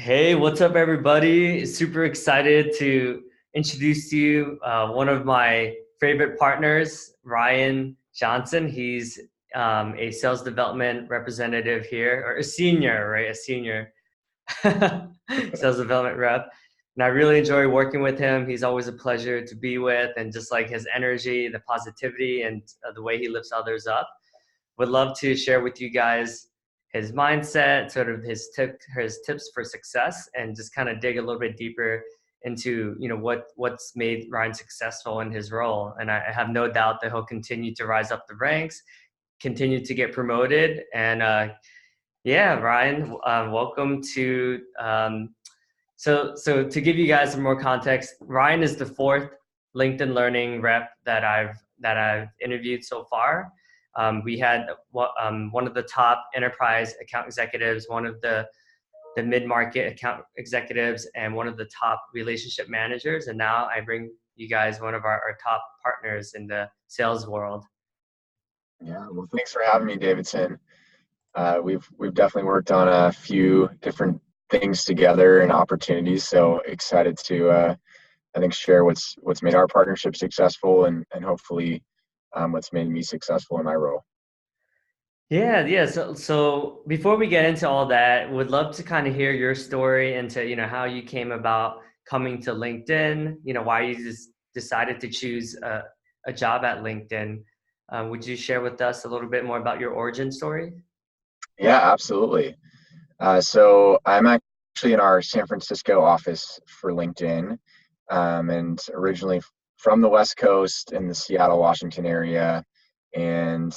Hey, what's up, everybody? Super excited to introduce to you one of my favorite partners, Ryan Johnson. He's a sales development representative here, or a senior, right? A senior sales development rep. And I really enjoy working with him. He's always a pleasure to be with, and just like his energy, the positivity, and the way he lifts others up. Would love to share with you guys his mindset, sort of his tips for success, and just kind of dig a little bit deeper into what's made Ryan successful in his role. And I have no doubt that he'll continue to rise up the ranks, continue to get promoted, and yeah, Ryan, welcome to. So to give you guys some more context, Ryan is the fourth LinkedIn Learning rep that I've interviewed so far. We had one of the top enterprise account executives, one of the mid-market account executives, and one of the top relationship managers. And now I bring you guys one of our top partners in the sales world. Yeah, well, thanks for having me, Davidson. We've definitely worked on a few different things together and opportunities. So excited to I think share what's made our partnership successful and hopefully what's made me successful in my role. Yeah. So before we get into all that, would love to kind of hear your story into, how you came about coming to LinkedIn, why you just decided to choose a job at LinkedIn. Would you share with us a little bit more about your origin story? Yeah, absolutely. So I'm actually in our San Francisco office for LinkedIn, and originally from the West Coast in the Seattle, Washington area, and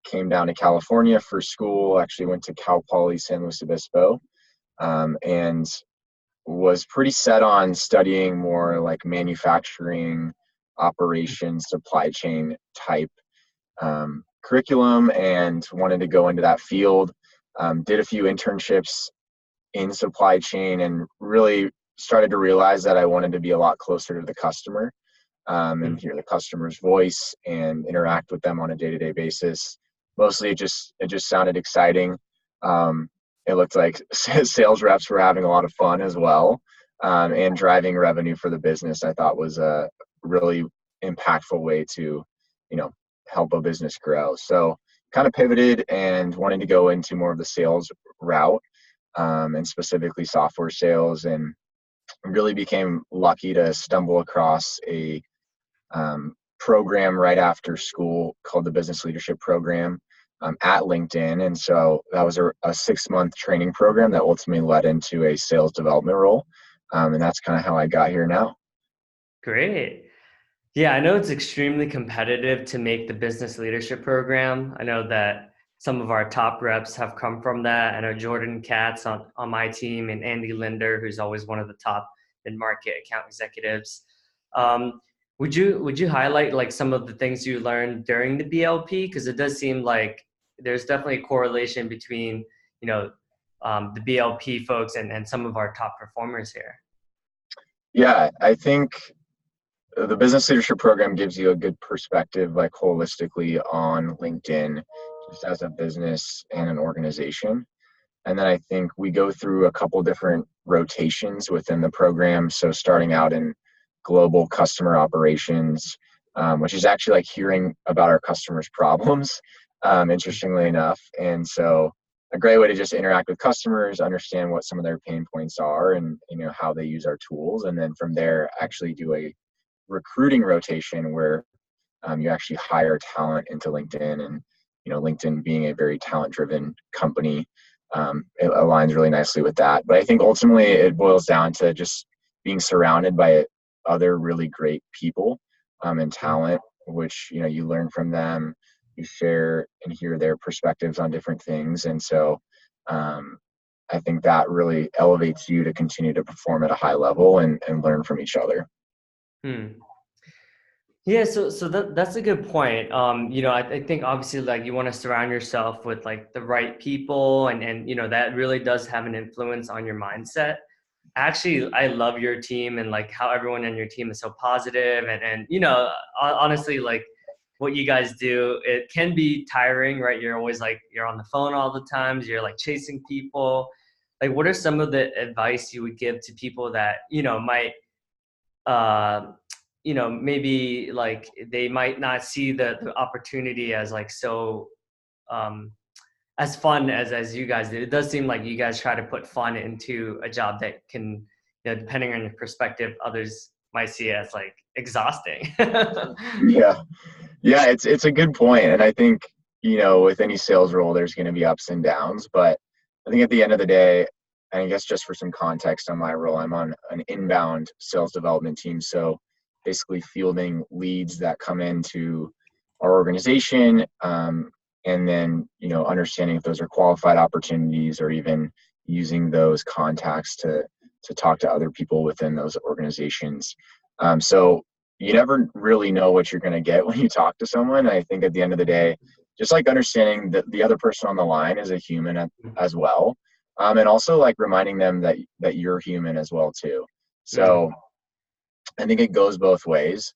came down to California for school. Actually went to Cal Poly San Luis Obispo, and was pretty set on studying more like manufacturing, operations, supply chain type curriculum, and wanted to go into that field. Did a few internships in supply chain and really started to realize that I wanted to be a lot closer to the customer, and hear the customer's voice and interact with them on a day-to-day basis. Mostly it just sounded exciting. It looked like sales reps were having a lot of fun as well, and driving revenue for the business I thought was a really impactful way to, help a business grow. So kind of pivoted and wanted to go into more of the sales route, and specifically software sales, and really became lucky to stumble across a program right after school called the Business Leadership Program, at LinkedIn. And so that was a 6-month training program that ultimately led into a sales development role. And that's kind of how I got here now. Great. Yeah, I know it's extremely competitive to make the business leadership program. I know that some of our top reps have come from that. I know Jordan Katz on my team, and Andy Linder, who's always one of the top mid-market account executives. Um, would you highlight like some of the things you learned during the BLP? Because it does seem like there's definitely a correlation between, the BLP folks and some of our top performers here. Yeah, I think the business leadership program gives you a good perspective, like holistically on LinkedIn, just as a business and an organization. And then I think we go through a couple different rotations within the program. So starting out in global customer operations, which is actually like hearing about our customers' problems, interestingly enough. And so a great way to just interact with customers, understand what some of their pain points are, and how they use our tools. And then from there, actually do a recruiting rotation where you actually hire talent into LinkedIn. And LinkedIn being a very talent driven company, it aligns really nicely with that. But I think ultimately it boils down to just being surrounded by other really great people, and talent, which you learn from them, you share and hear their perspectives on different things. And so I think that really elevates you to continue to perform at a high level and learn from each other. Hmm. Yeah, so that's a good point. I think obviously like you want to surround yourself with like the right people, and that really does have an influence on your mindset. Actually, I love your team and like how everyone in your team is so positive, and honestly, like what you guys do, it can be tiring, right? You're always like you're on the phone all the times, you're like chasing people. like what are some of the advice you would give to people that, might, uh, maybe like they might not see the opportunity as like so um, as fun as you guys do. It does seem like you guys try to put fun into a job that can, depending on your perspective, others might see it as like exhausting. Yeah. Yeah, it's a good point. And I think, with any sales role, there's going to be ups and downs. But I think at the end of the day, and I guess just for some context on my role, I'm on an inbound sales development team. So basically fielding leads that come into our organization, and then, understanding if those are qualified opportunities or even using those contacts to talk to other people within those organizations. So you never really know what you're going to get when you talk to someone. I think at the end of the day, just like understanding that the other person on the line is a human as well. And also like reminding them that you're human as well too. Mm, So I think it goes both ways.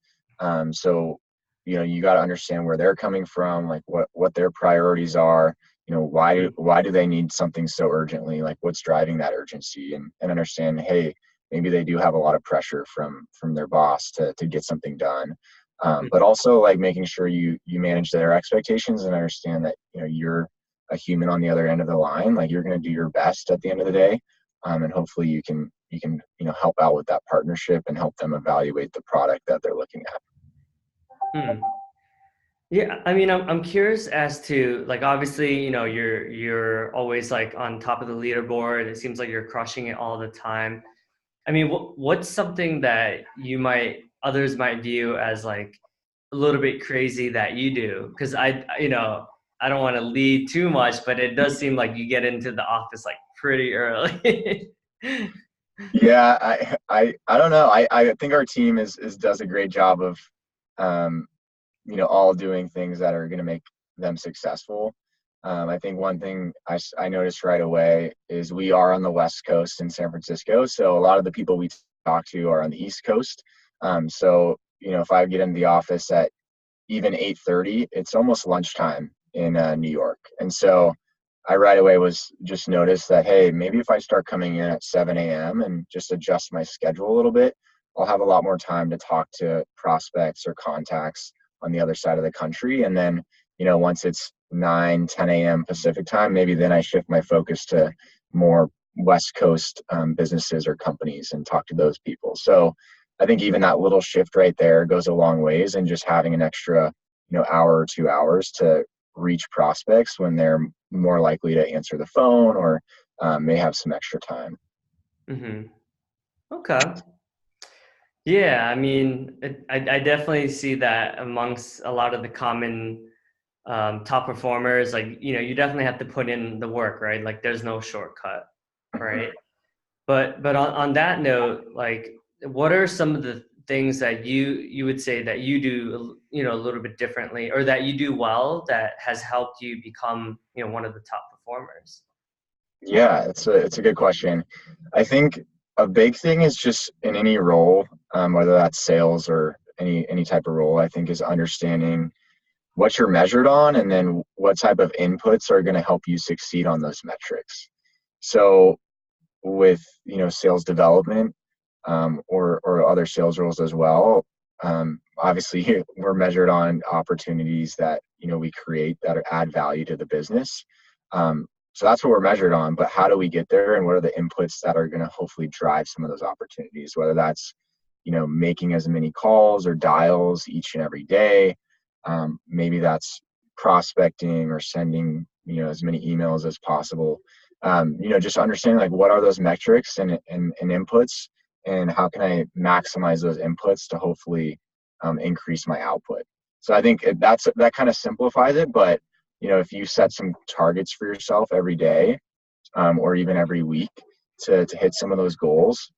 So, you got to understand where they're coming from, like what their priorities are, mm, why do they need something so urgently? Like what's driving that urgency, and understand, hey, maybe they do have a lot of pressure from their boss to get something done. mm. But also like making sure you manage their expectations and understand that, you're a human on the other end of the line. Like you're going to do your best at the end of the day. And hopefully you can help out with that partnership and help them evaluate the product that they're looking at. Hmm. Yeah, I mean, I'm curious as to like obviously, you're always like on top of the leaderboard. It seems like you're crushing it all the time. I mean, what's something that others might view as like a little bit crazy that you do? Because I don't want to lead too much, but it does seem like you get into the office like pretty early. Yeah, I don't know. I think our team is does a great job of um, all doing things that are going to make them successful. I think one thing I noticed right away is we are on the West Coast in San Francisco, so a lot of the people we talk to are on the East Coast. So if I get in the office at even 8:30, it's almost lunchtime in New York. And so I right away was just noticed that, hey, maybe if I start coming in at 7 a.m. and just adjust my schedule a little bit, I'll have a lot more time to talk to prospects or contacts on the other side of the country. And then, once it's 9, 10 a.m. Pacific time, maybe then I shift my focus to more West Coast businesses or companies and talk to those people. So I think even that little shift right there goes a long ways, and just having an extra, hour or 2 hours to reach prospects when they're more likely to answer the phone or may have some extra time. Hmm. Okay. Yeah, I mean, I definitely see that amongst a lot of the common top performers. Like, you definitely have to put in the work, right? Like, there's no shortcut, Mhm. right? But on that note, like, what are some of the things that you would say that you do, a little bit differently, or that you do well that has helped you become, one of the top performers? Yeah, it's a good question. I think a big thing is just in any role, whether that's sales or any type of role, I think is understanding what you're measured on, and then what type of inputs are going to help you succeed on those metrics. So with sales development, or other sales roles as well, obviously we're measured on opportunities that we create that add value to the business. So that's what we're measured on. But how do we get there, and what are the inputs that are going to hopefully drive some of those opportunities? Whether that's making as many calls or dials each and every day. Maybe that's prospecting or sending as many emails as possible. Just understanding like what are those metrics and inputs, and how can I maximize those inputs to hopefully increase my output. So I think that kind of simplifies it. But if you set some targets for yourself every day, or even every week to hit some of those goals,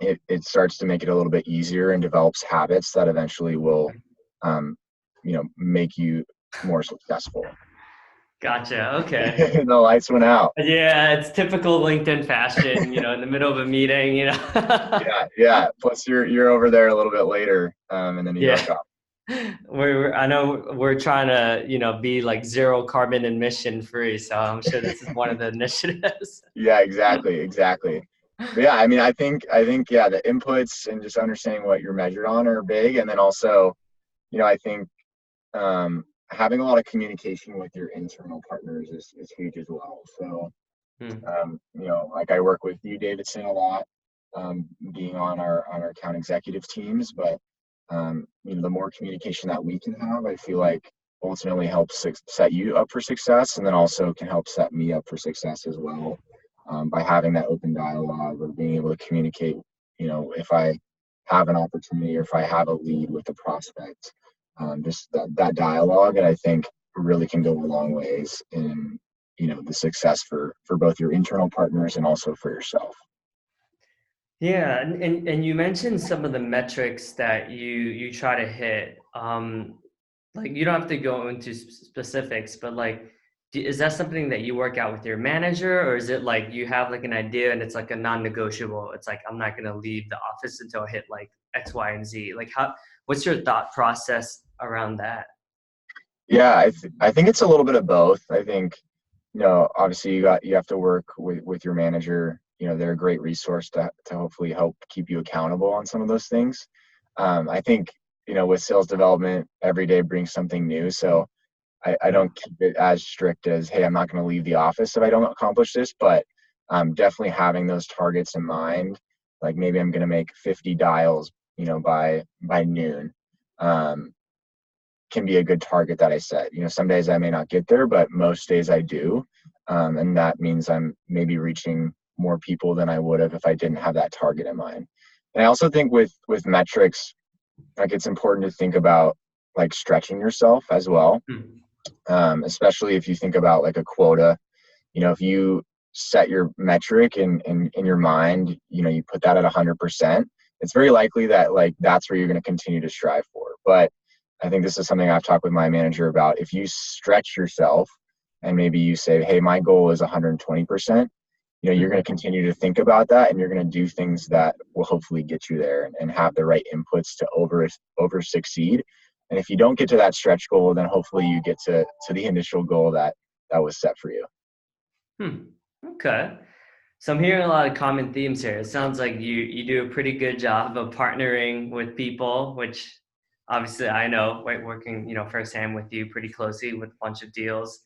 it starts to make it a little bit easier and develops habits that eventually will make you more successful. Gotcha. Okay. The lights went out. Yeah, it's typical LinkedIn fashion, in the middle of a meeting. Yeah, yeah. Plus you're over there a little bit later, and then you Yeah. broke up. I know we're trying to, be like zero carbon emission free. So I'm sure this is one of the initiatives. Yeah, exactly. But yeah, I mean, I think, yeah, the inputs and just understanding what you're measured on are big. And then also, I think having a lot of communication with your internal partners is huge as well. So, Hmm. like I work with you, Davidson, a lot, being on our account executive teams. But the more communication that we can have, I feel like ultimately helps set you up for success, and then also can help set me up for success as well, by having that open dialogue or being able to communicate. If I have an opportunity or if I have a lead with a prospect, just that dialogue, and I think really can go a long ways in the success for both your internal partners and also for yourself. Yeah, and you mentioned some of the metrics that you try to hit. Like you don't have to go into specifics, but like, is that something that you work out with your manager, or is it like you have like an idea and it's like a non-negotiable? It's like I'm not gonna leave the office until I hit like X, Y, and Z. Like what's your thought process around that? Yeah, I think it's a little bit of both. I think, obviously you have to work with your manager. They're a great resource to hopefully help keep you accountable on some of those things. I think, with sales development, every day brings something new. So I don't keep it as strict as, hey, I'm not going to leave the office if I don't accomplish this, but definitely having those targets in mind. Like maybe I'm going to make 50 dials, by noon. Can be a good target that I set. Some days I may not get there, but most days I do. And that means I'm maybe reaching more people than I would have if I didn't have that target in mind. And I also think with metrics, like it's important to think about like stretching yourself as well, Hmm. especially if you think about like a quota. If you set your metric in your mind, you put that at 100%, it's very likely that like that's where you're going to continue to strive for. But I think this is something I've talked with my manager about. If you stretch yourself and maybe you say, hey, my goal is 120%, you're going to continue to think about that, and you're going to do things that will hopefully get you there, and have the right inputs to over succeed. And if you don't get to that stretch goal, then hopefully you get to the initial goal that was set for you. Hmm. Okay. So I'm hearing a lot of common themes here. It sounds like you do a pretty good job of partnering with people, which obviously I know, right, working, firsthand with you pretty closely with a bunch of deals.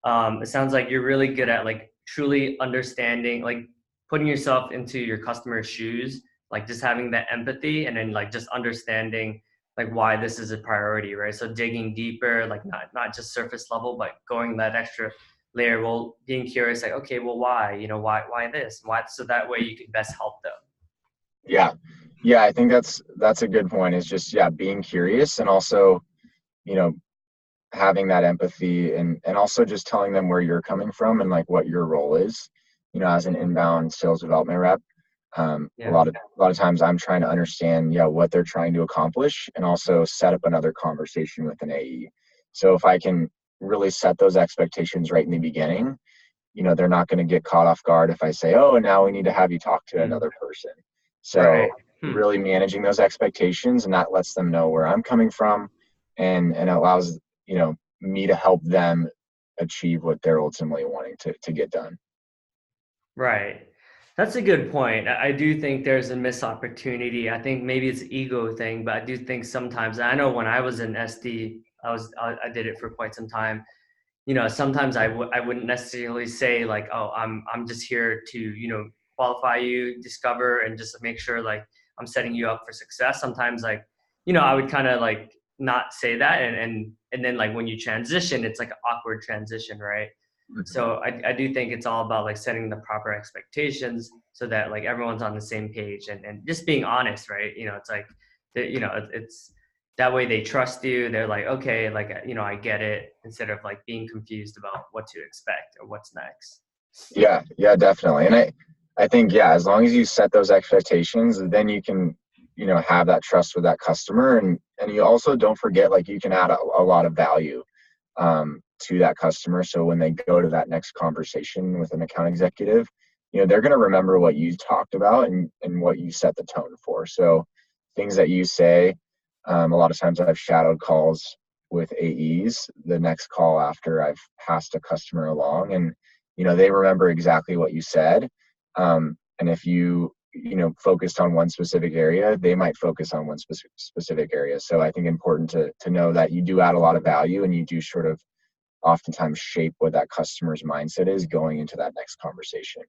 It sounds like you're really good at like truly understanding, like putting yourself into your customer's shoes, like just having that empathy and then like just understanding like why this is a priority, right? So digging deeper, like not just surface level, but going that extra layer. Well, being curious, like, okay, well, why? Why this? Why? So that way you can best help them. Yeah. Yeah, I think that's a good point. Is just, yeah, being curious, and also, you know, having that empathy, and also just telling them where you're coming from and like what your role is, as an inbound sales development rep. A Yeah. lot of times I'm trying to understand, yeah, what they're trying to accomplish, and also set up another conversation with an AE. So if I can really set those expectations right in the beginning, they're not going to get caught off guard if I say, oh, and now we need to have you talk to Mm. another person. Right. So Hmm. really managing those expectations, and that lets them know where I'm coming from, and allows, me to help them achieve what they're ultimately wanting to get done. Right. That's a good point. I do think there's a missed opportunity. I think maybe it's an ego thing, but I do think sometimes, I know when I was in SD, I did it for quite some time. Sometimes I wouldn't necessarily say like, oh, I'm just here to, qualify you, discover, and just make sure like I'm setting you up for success. Sometimes like, I would kind of like not say that, and then like when you transition, it's like an awkward transition, right? Mhm. So I do think it's all about like setting the proper expectations so that like everyone's on the same page, and just being honest, right? It's like, it's that way they trust you. They're like, okay, like, I get it, instead of like being confused about what to expect or what's next. Yeah, definitely. And I think, yeah, as long as you set those expectations, then you can, have that trust with that customer. And you also don't forget, like, you can add a lot of value to that customer. So when they go to that next conversation with an account executive, they're going to remember what you talked about, and what you set the tone for. So things that you say, A lot of times I've shadowed calls with AEs the next call after I've passed a customer along, and they remember exactly what you said. And if you focused on one specific area, they might focus on one specific area. So I think important to know that you do add a lot of value, and you do sort of oftentimes shape what that customer's mindset is going into that next conversation.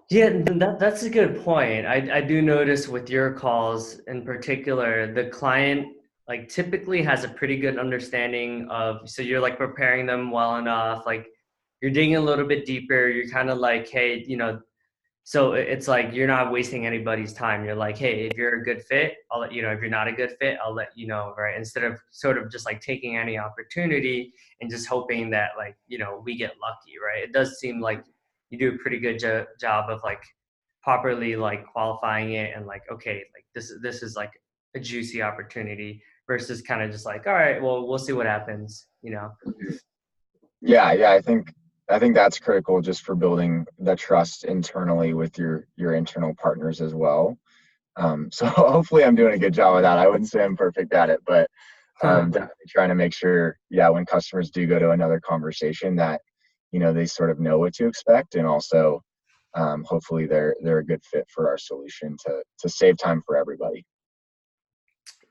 Yeah, that's a good point. I do notice with your calls in particular, the client like typically has a pretty good understanding of, so you're like preparing them well enough, like you're digging a little bit deeper, you're kind of like, hey, so it's like you're not wasting anybody's time. You're like, hey, if you're a good fit, I'll let you know. If you're not a good fit, I'll let you know, right? Instead of sort of just like taking any opportunity and just hoping that like, we get lucky, right? It does seem like you do a pretty good job of like properly like qualifying it and like, okay, like this is like a juicy opportunity versus kind of just like, all right, well, we'll see what happens. Yeah, I think that's critical just for building the trust internally with your internal partners as well. So hopefully I'm doing a good job of that. I wouldn't say I'm perfect at it, but definitely trying to make sure, yeah, when customers do go to another conversation that, they sort of know what to expect, and also hopefully they're a good fit for our solution to save time for everybody.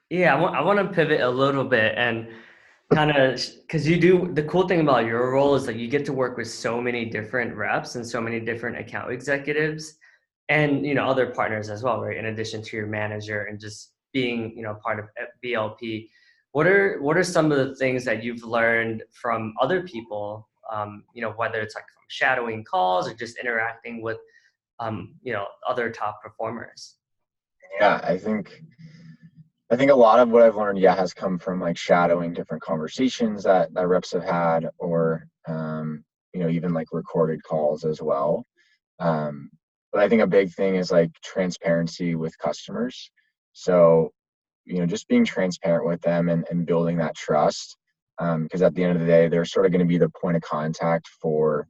Yeah, I want to pivot a little bit and kind of because the cool thing about your role is that you get to work with so many different reps and so many different account executives and other partners as well, right? In addition to your manager and just being part of BLP. What are some of the things that you've learned from other people, whether it's like from shadowing calls or just interacting with other top performers? Yeah, I think a lot of what I've learned, yeah, has come from like shadowing different conversations that reps have had, or even like recorded calls as well. Um, but I think a big thing is like transparency with customers. So, just being transparent with them, and building that trust. Because at the end of the day, they're sort of going to be the point of contact for,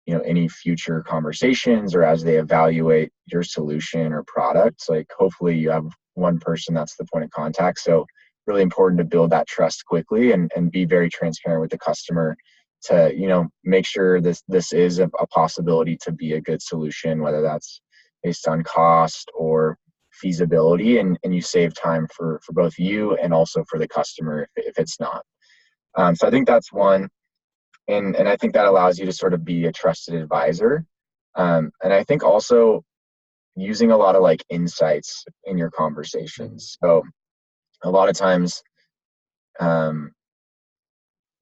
any future conversations, or as they evaluate your solution or products. Like hopefully you have one person that's the point of contact. So really important to build that trust quickly, and be very transparent with the customer to, make sure this is a possibility to be a good solution, whether that's based on cost or feasibility, and you save time for both you and also for the customer if it's not. So I think that's one. And I think that allows you to sort of be a trusted advisor. And I think also using a lot of like insights in your conversations. So a lot of times, um,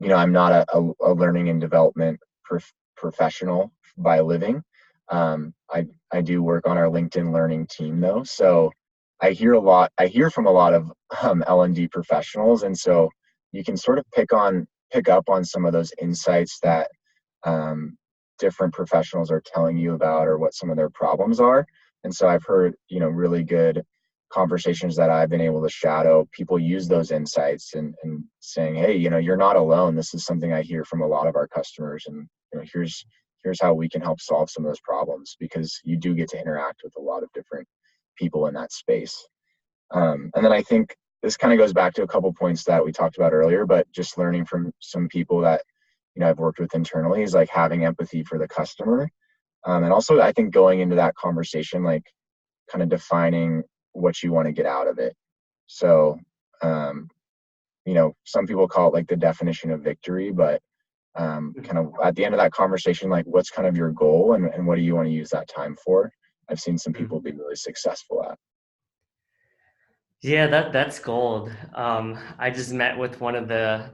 I'm not a learning and development professional by living. I do work on our LinkedIn learning team though. So I hear from a lot of L&D professionals. And so you can sort of pick up on some of those insights that um, different professionals are telling you about, or what some of their problems are. And so I've heard, really good conversations that I've been able to shadow. People use those insights, and saying, hey, you're not alone. This is something I hear from a lot of our customers. And here's how we can help solve some of those problems, because you do get to interact with a lot of different people in that space. And then I think this kind of goes back to a couple points that we talked about earlier, but just learning from some people that I've worked with internally is like having empathy for the customer. And also I think going into that conversation, like kind of defining what you want to get out of it. So, some people call it like the definition of victory, but kind of at the end of that conversation, like what's kind of your goal, and what do you want to use that time for? I've seen some people be really successful at. Yeah, that's gold. I just met with one of the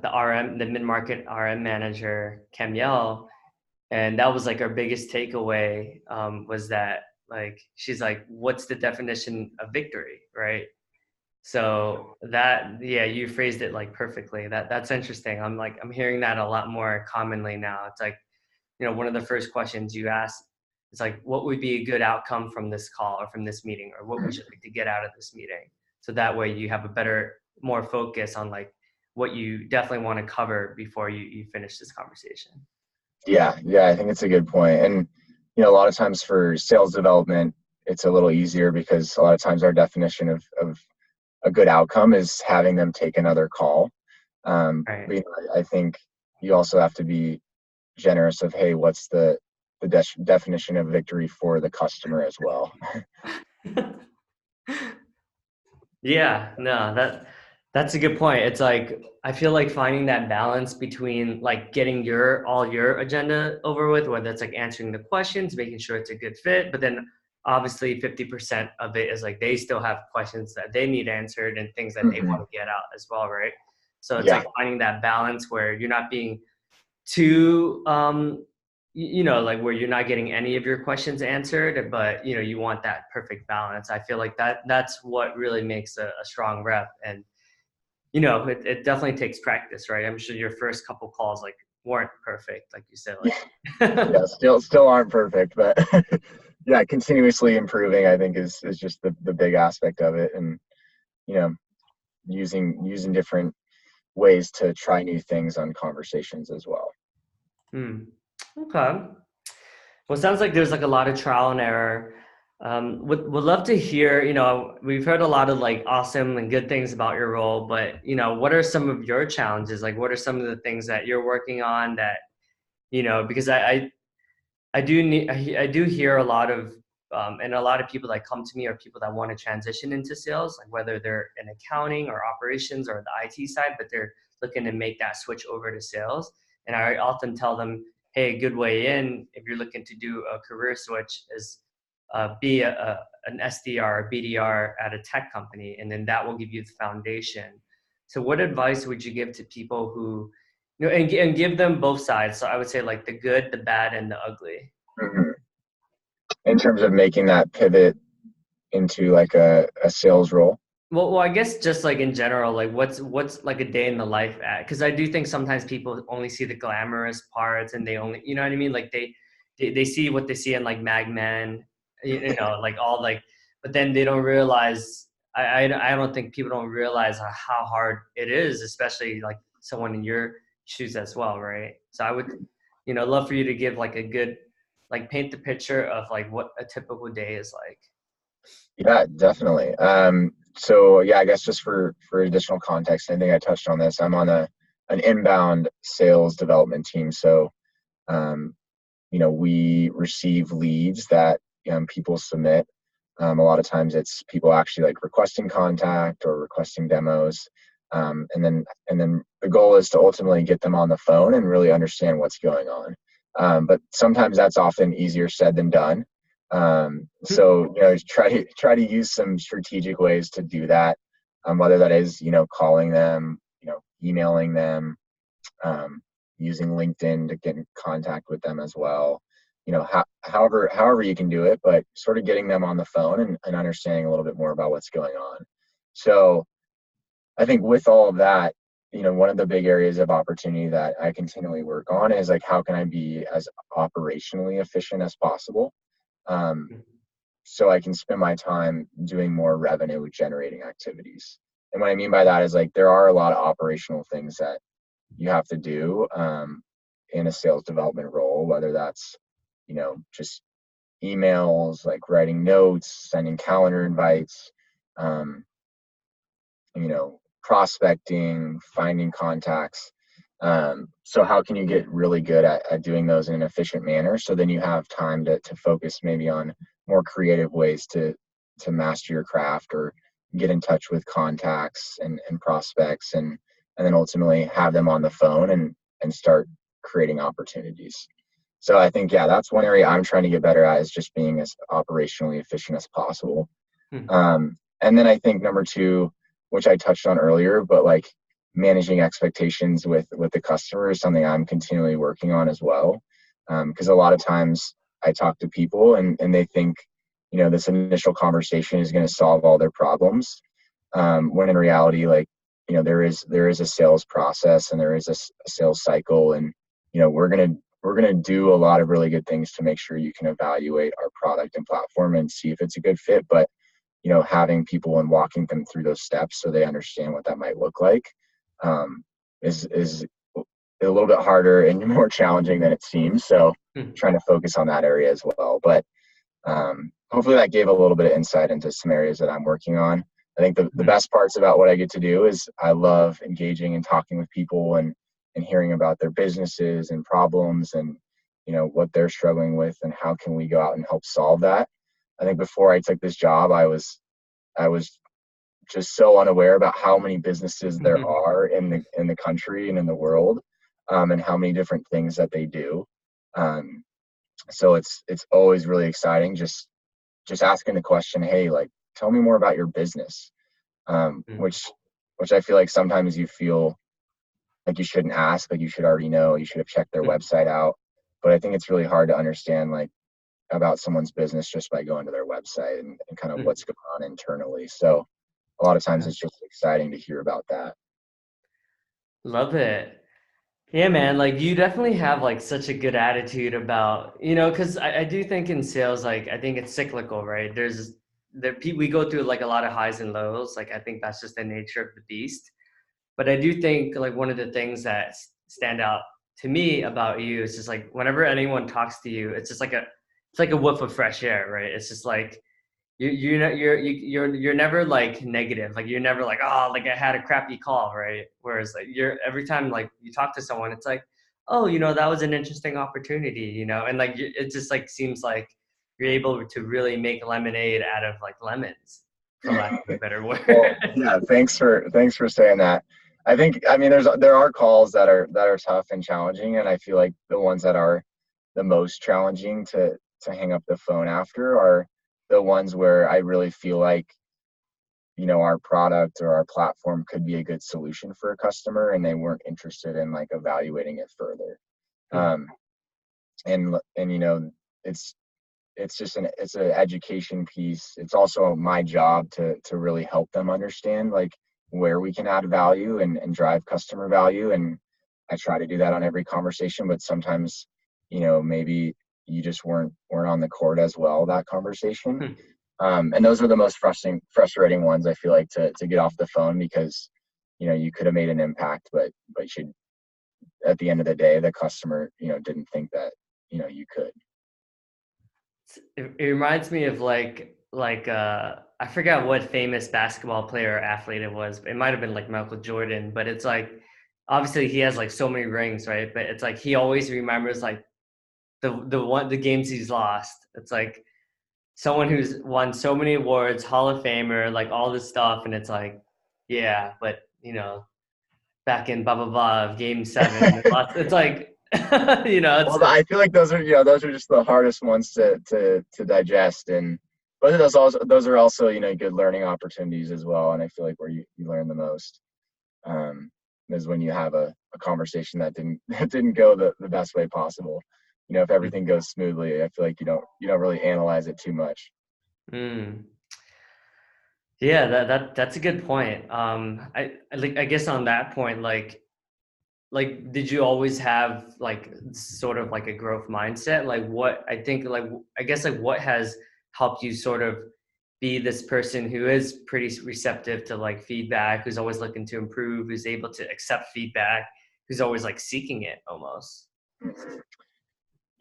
mid-market RM manager, Camille, and that was like our biggest takeaway, was that like she's like, what's the definition of victory, right? So that, yeah, you phrased it like perfectly. That's interesting. I'm hearing that a lot more commonly now. It's like, one of the first questions you ask is like, what would be a good outcome from this call or from this meeting, or what would you like to get out of this meeting? So that way you have a better, more focus on like what you definitely want to cover before you finish this conversation. Yeah, I think it's a good point. And a lot of times for sales development, it's a little easier because a lot of times our definition of a good outcome is having them take another call. Right. But I think you also have to be generous of, hey, what's the definition of victory for the customer as well. Yeah, no, that's a good point. It's like I feel like finding that balance between like getting all your agenda over with, whether it's like answering the questions, making sure it's a good fit, but then obviously 50% of it is like they still have questions that they need answered and things that they Hmm. want to get out as well, right? So it's Yeah. like finding that balance where you're not being too like where you're not getting any of your questions answered, but you want that perfect balance. I feel like that's what really makes a strong rep. And it definitely takes practice, right? I'm sure your first couple calls like weren't perfect, like you said, like Yeah, still aren't perfect, but yeah, continuously improving, I think, is just the big aspect of it. And you know, using different ways to try new things on conversations as well. hmm. Okay. Well, it sounds like there's like a lot of trial and error. Would love to hear, we've heard a lot of like awesome and good things about your role, but what are some of your challenges? Like, what are some of the things that you're working on that, because I do need, I do hear a lot of, and a lot of people that come to me are people that want to transition into sales, like whether they're in accounting or operations or the IT side, but they're looking to make that switch over to sales. And I often tell them, hey, a good way in, if you're looking to do a career switch, is be an SDR or BDR at a tech company, and then that will give you the foundation. So, what advice would you give to people who, and give them both sides? So, I would say like the good, the bad, and the ugly. Hmm. In terms of making that pivot into like a sales role. Well, I guess just like in general, like what's like a day in the life at? Because I do think sometimes people only see the glamorous parts, and they only, you know what I mean? Like they see what they see in like Mad Men, like all like, but then they don't realize. I don't think people don't realize how hard it is, especially like someone in your shoes as well, right? So I would, love for you to give like a good, like paint the picture of like what a typical day is like. Yeah, definitely. So yeah, I guess just for additional context, I think I touched on this. I'm on an inbound sales development team. So um, we receive leads that people submit. A lot of times it's people actually like requesting contact or requesting demos. And then the goal is to ultimately get them on the phone and really understand what's going on. But sometimes that's often easier said than done. So try to use some strategic ways to do that. Whether that is calling them, emailing them, um, using LinkedIn to get in contact with them as well. However you can do it, but sort of getting them on the phone and understanding a little bit more about what's going on. So I think with all of that, one of the big areas of opportunity that I continually work on is like, how can I be as operationally efficient as possible? Um, so I can spend my time doing more revenue generating activities. And what I mean by that is like, there are a lot of operational things that you have to do in a sales development role, whether that's, just emails, like writing notes, sending calendar invites, um, prospecting, finding contacts. So how can you get really good at doing those in an efficient manner? So then you have time to focus maybe on more creative ways to master your craft or get in touch with contacts and prospects and then ultimately have them on the phone and start creating opportunities. So I think, yeah, that's one area I'm trying to get better at is just being as operationally efficient as possible. And then I think number two, which I touched on earlier, but like managing expectations with the customer is something I'm continually working on as well. Because a lot of times I talk to people and they think, this initial conversation is going to solve all their problems. When in reality, like, there is a sales process and there is a sales cycle, and we're gonna do a lot of really good things to make sure you can evaluate our product and platform and see if it's a good fit. But having people and walking them through those steps so they understand what that might look like um, is a little bit harder and more challenging than it seems. So trying to focus on that area as well. But hopefully that gave a little bit of insight into some areas that I'm working on. I think the Mhm. best parts about what I get to do is I love engaging and talking with people and hearing about their businesses and problems and, what they're struggling with and how can we go out and help solve that. I think before I took this job, I was just so unaware about how many businesses there are in the country and in the world, and how many different things that they do. Um, so it's always really exciting just asking the question, hey, like, tell me more about your business, which I feel like sometimes you feel like you shouldn't ask, like you should already know, you should have checked their website out. But I think it's really hard to understand like about someone's business just by going to their website and kind of what's going on internally. So a lot of times Yeah. it's just exciting to hear about that. Love it. Yeah, man, like you definitely have like such a good attitude about, because I do think in sales, like I think it's cyclical, right? We go through like a lot of highs and lows. Like I think that's just the nature of the beast. But I do think like one of the things that stand out to me about you is just like whenever anyone talks to you, it's like a whiff of fresh air, right? It's just like you're never like negative. Like you're never like, oh, like I had a crappy call, right? Whereas like you're every time like you talk to someone, it's like, oh, that was an interesting opportunity, and like it just like seems like you're able to really make lemonade out of like lemons, for lack of a better Well, word. yeah, thanks for saying that. I mean there are calls that are tough and challenging, and I feel like the ones that are the most challenging to hang up the phone after are the ones where I really feel like, our product or our platform could be a good solution for a customer and they weren't interested in like evaluating it further. Hmm. Um, and it's it's an education piece. It's also my job to really help them understand like where we can add value and drive customer value. And I try to do that on every conversation, but sometimes, maybe you just weren't on the court as well that conversation. Hmm. And those are the most frustrating ones, I feel like, to get off the phone because, you could have made an impact, but you at the end of the day, the customer, didn't think that, you could. It reminds me of I forgot what famous basketball player or athlete it was. It might have been like Michael Jordan, but it's like obviously he has like so many rings, right? But it's like he always remembers like the games he's lost. It's like someone who's won so many awards, Hall of Famer, like all this stuff, and it's like, yeah, but back in blah blah blah of game seven, it's like Well, I feel like those are just the hardest ones to digest, and but those are also good learning opportunities as well. And I feel like where you learn the most, um, is when you have a conversation that didn't that didn't go the best way possible. If everything goes smoothly, I feel like you don't really analyze it too much. mm. Yeah, that's a good point. I guess on that point, did you always have like sort of like a growth mindset? Like what I think like I guess like what has helped you sort of be this person who is pretty receptive to like feedback, who's always looking to improve, who's able to accept feedback, who's always like seeking it almost. Mhm.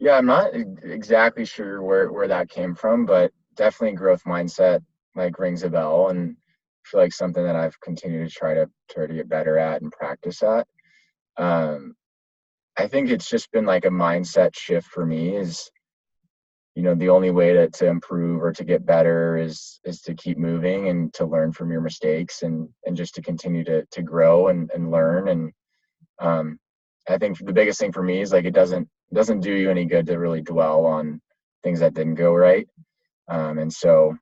Yeah, I'm not exactly sure where that came from, but definitely growth mindset like rings a bell, and I feel like something that I've continued to try to get better at and practice at. Um, I think it's just been like a mindset shift for me is, the only way to improve or to get better is to keep moving and to learn from your mistakes and just to continue to grow and learn. And um, I think the biggest thing for me is like it doesn't do you any good to really dwell on things that didn't go right. And so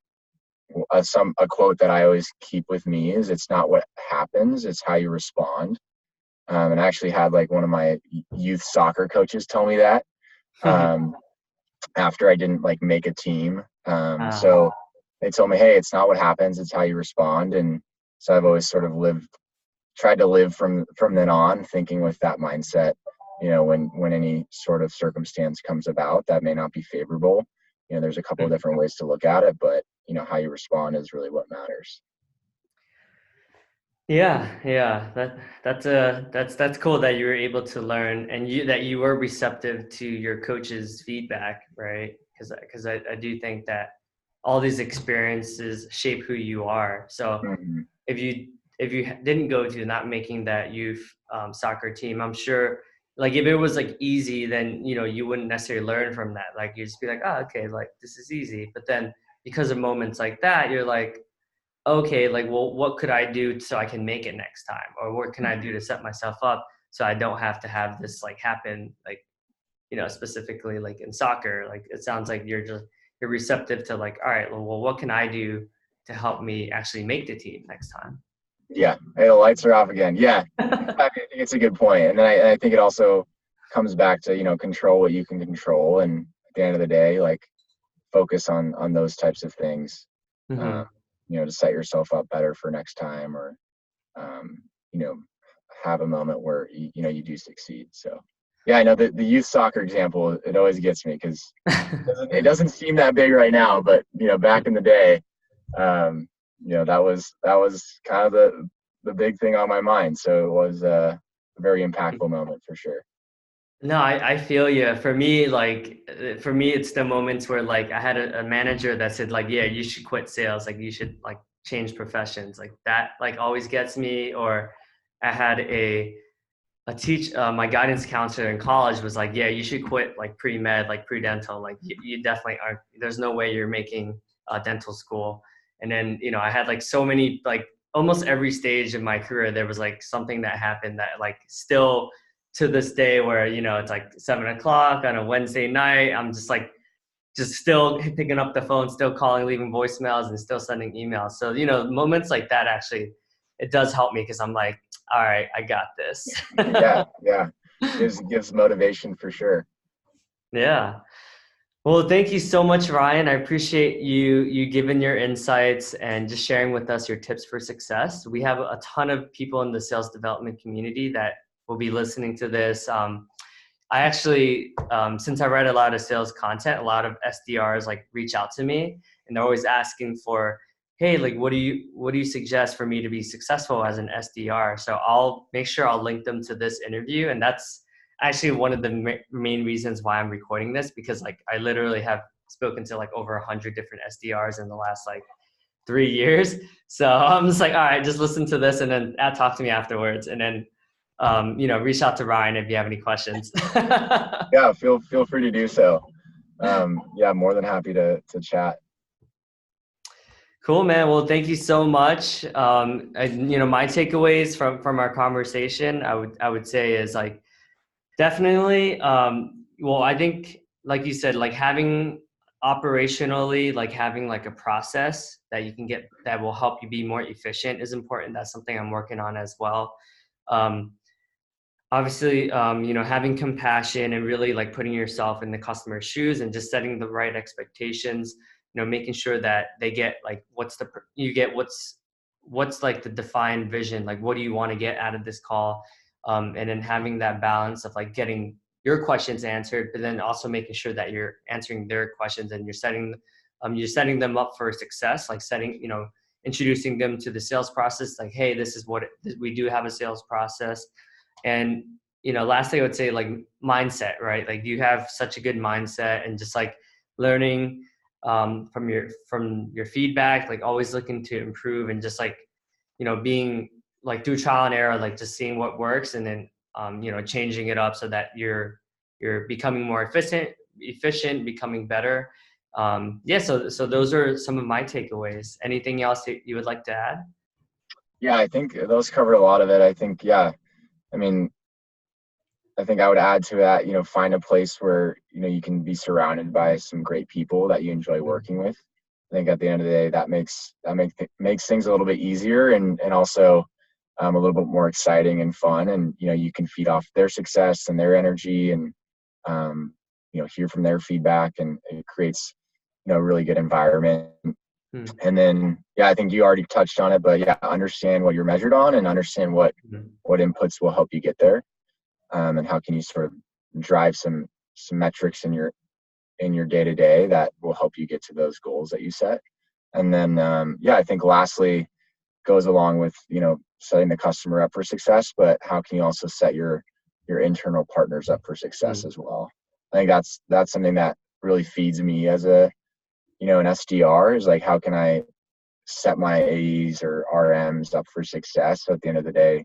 a quote that I always keep with me is it's not what happens, it's how you respond. And I actually had like one of my youth soccer coaches tell me that. Um, After I didn't like make a team. Ah, So they told me, hey, it's not what happens, it's how you respond. And so I've always sort of tried to live from then on, thinking with that mindset, when any sort of circumstance comes about that may not be favorable, there's a couple of different ways to look at it, but how you respond is really what matters. yeah. That's cool that you were able to learn and you were receptive to your coach's feedback, right? Because I do think that all these experiences shape who you are. So Hmm. if you didn't go to not making that youth soccer team, I'm sure like if it was like easy, then you wouldn't necessarily learn from that. Like you just be like, oh, okay, like this is easy. But then because of moments like that, you're like, okay, like, well, what could I do so I can make it next time, or what can I do to set myself up so I don't have to have this like happen, like specifically like in soccer. Like it sounds like you're receptive to like, all right, well, what can I do to help me actually make the team next time? Yeah. Hey, the lights are off again. Yeah. I think it's a good point. And then I think it also comes back to, control what you can control. And at the end of the day, like focus on those types of things, um, Hmm. to set yourself up better for next time, or, um, you know, have a moment where, you do succeed. So, yeah, I know the youth soccer example, it always gets me because it doesn't seem that big right now, but, back in the day, um, that was kind of the big thing on my mind. So it was a very impactful moment for sure. No, I feel you. For me, like, for me, it's the moments where like I had a manager that said like, yeah, you should quit sales. Like you should like change professions. Like that, like always gets me. Or I had a teach my guidance counselor in college was like, yeah, you should quit like pre-med, like pre-dental. Like you definitely aren't. There's no way you're making dental school. And then I had like so many like almost every stage of my career there was like something that happened that like still to this day where it's like 7 o'clock on a Wednesday night. I'm just like just still picking up the phone, still calling, leaving voicemails, and still sending emails. So moments like that actually it does help me because I'm like, all right, I got this. Yeah, yeah, gives motivation for sure. Yeah. Well, thank you so much, Ryan. I appreciate you giving your insights and just sharing with us your tips for success. We have a ton of people in the sales development community that will be listening to this. I actually, since I write a lot of sales content, a lot of SDRs like reach out to me, and they're always asking for, hey, like, what do you suggest for me to be successful as an SDR? So I'll make sure I'll link them to this interview, and that's actually one of the main reasons why I'm recording this, because like I literally have spoken to like over 100 different SDRs in the last like 3 years. So I'm just like, all right, just listen to this and then talk to me afterwards, and then reach out to Ryan if you have any questions. Yeah, feel free to do so. Yeah, more than happy to chat. Cool, man. Well, thank you so much. My takeaways from our conversation, I would say is like definitely. Well, I think like you said, like having operationally, like having like a process that you can get that will help you be more efficient is important. That's something I'm working on as well. Um, Obviously having compassion and really like putting yourself in the customer's shoes and just setting the right expectations, making sure that they get like what's like the defined vision, like what do you want to get out of this call, and then having that balance of like getting your questions answered, but then also making sure that you're answering their questions and you're setting them up for success, like introducing them to the sales process, like, hey, this is we do have a sales process. And last thing I would say, like mindset, right? Like you have such a good mindset, and just like learning from your feedback, like always looking to improve, and just like being like through trial and error, like just seeing what works, and then changing it up so that you're becoming more efficient, becoming better. Yeah, so those are some of my takeaways. Anything else that you would like to add? Yeah, I think those cover a lot of it. I think, yeah, I mean, I think I would add to that, find a place where, you can be surrounded by some great people that you enjoy working with. I think at the end of the day, that makes things a little bit easier, and also a little bit more exciting and fun. And, you can feed off their success and their energy, and, hear from their feedback, and it creates, a really good environment. Hmm. And then, yeah, I think you already touched on it, but yeah, understand what you're measured on, and understand what inputs will help you get there, and how can you sort of drive some metrics in your day to day that will help you get to those goals that you set. And then, yeah, I think lastly goes along with setting the customer up for success, but how can you also set your internal partners up for success Hmm. as well? I think that's something that really feeds me as a an SDR is like, how can I set my AEs or RMs up for success? So at the end of the day,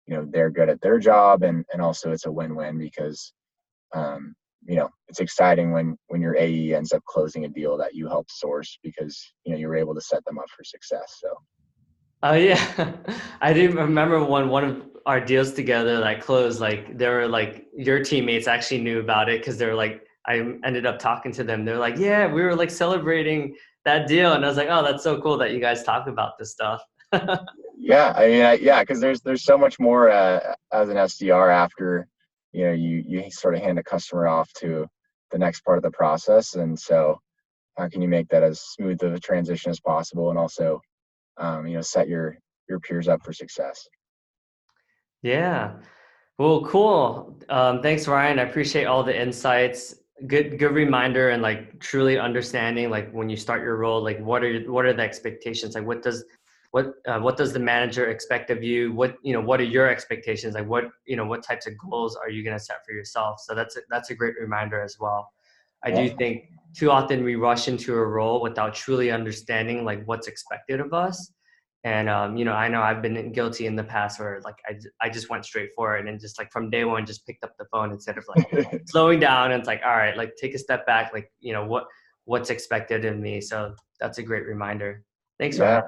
they're good at their job, and also it's a win-win because, it's exciting when your AE ends up closing a deal that you helped source because, you were able to set them up for success. So. Oh yeah, I do remember when one of our deals together like closed. Like they were like your teammates actually knew about it because they were like I ended up talking to them. They're like, yeah, we were like celebrating that deal, and I was like, oh, that's so cool that you guys talk about this stuff. Yeah, I mean, yeah, because there's so much more as an SDR after, you sort of hand a customer off to the next part of the process, and so how can you make that as smooth of a transition as possible, and also, set your peers up for success. Yeah. Well, cool. Thanks, Ryan. I appreciate all the insights. Good reminder and like truly understanding like when you start your role, like what are the expectations? Like what does the manager expect of you? What are your expectations? Like what types of goals are you gonna set for yourself? So that's a great reminder as well. I Yeah, do think too often we rush into a role without truly understanding like what's expected of us. And I know I've been guilty in the past where like I just went straight for it and just like from day one just picked up the phone instead of like slowing down, and it's like, all right, like take a step back, like what's expected of me. So that's a great reminder. Thanks, yeah, Ryan.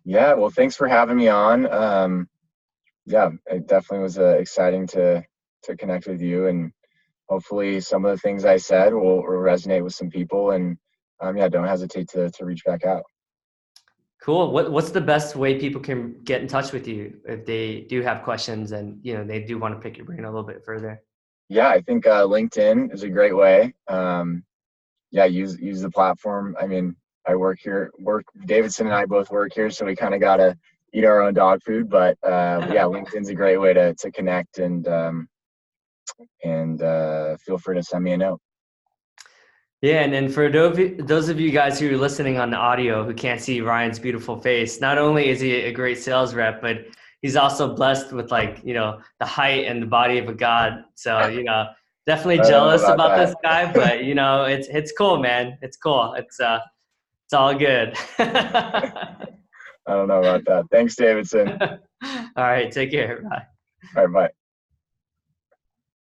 yeah. Well, thanks for having me on. Yeah, it definitely was exciting to connect with you, and hopefully some of the things I said will resonate with some people. And yeah, don't hesitate to reach back out. Cool. What's the best way people can get in touch with you if they do have questions and they do want to pick your brain a little bit further? Yeah, I think LinkedIn is a great way. Yeah, use the platform. I mean, I work here. Davidson and I both work here, so we kind of gotta eat our own dog food. But yeah, LinkedIn's a great way to connect, and feel free to send me a note. Yeah, and for those of you guys who are listening on the audio who can't see Ryan's beautiful face, not only is he a great sales rep, but he's also blessed with like, the height and the body of a god. So, definitely I don't know jealous about about that. this guy, but it's cool, man. It's cool. It's all good. I don't know about that. Thanks, Davidson. All right, take care. Bye. All right, bye.